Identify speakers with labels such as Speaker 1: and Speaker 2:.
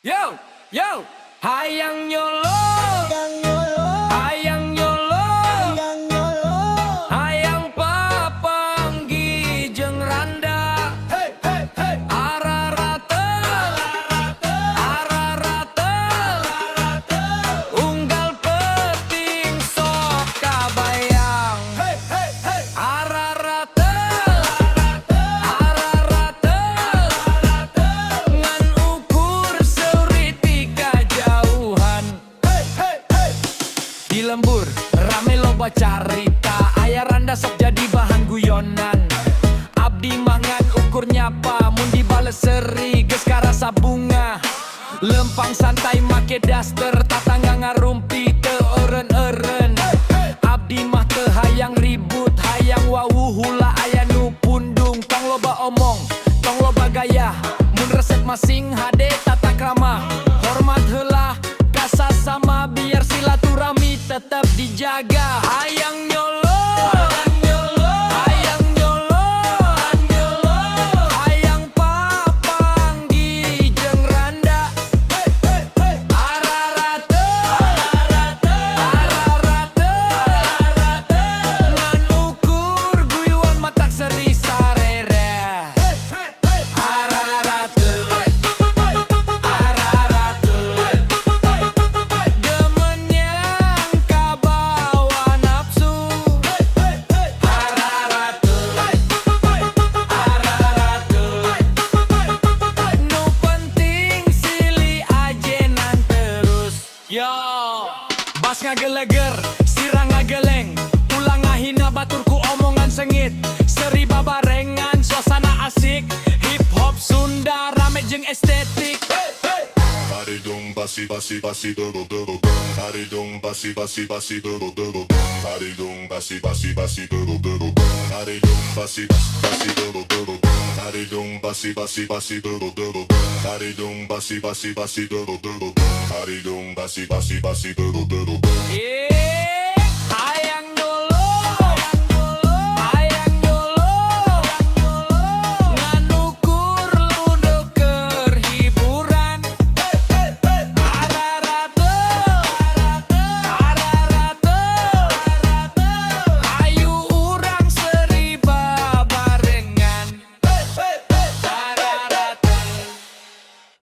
Speaker 1: Yo, yo, hayang nyolo, hayang nyolo, hayang papanggi jeung randa, ararate, unggal peting sok kabayang, ararate, ngan ukur seuriti kajauhan. Di lembur rame loba carita, aya randa sok jadi bahan guyonan. Abdi mangan ukur nyapa, mun dibales seri geus karasa bunga. Lempang santai make daster, tatangga ngarumpi teu eureun-eureun. Abdi mah teu hayang ribut, hayang wawuh hula aya nu pundung. Tong loba omong, tong loba gaya, mun resep masing hade tata krama. Hormat heula ka sasama biar silaturahmi tetap dijaga. Hayang nyolo, hayang nyolo, hayang papanggi jeung randa, ararate, ngan ukur guyuan matak seri sarere. Ararate, demen yang kabawa nafsu. Nu penting silih ajenan terus. Yo, bas ngageleger, sirang ngageleng, ulang ngahina baturku omongan sengit. Seri babarengan, suasana asik, hip hop Sunda rame jeung estetik.
Speaker 2: Hari dong pasi double double bang. Hari dong pasi double double bang. Hari dong pasi double double bang. Hari dong pasi double double bang. Hari dong pasi double double bang. Hari dong pasi double double bang. Hari dong pasi double double bang.
Speaker 1: Hayang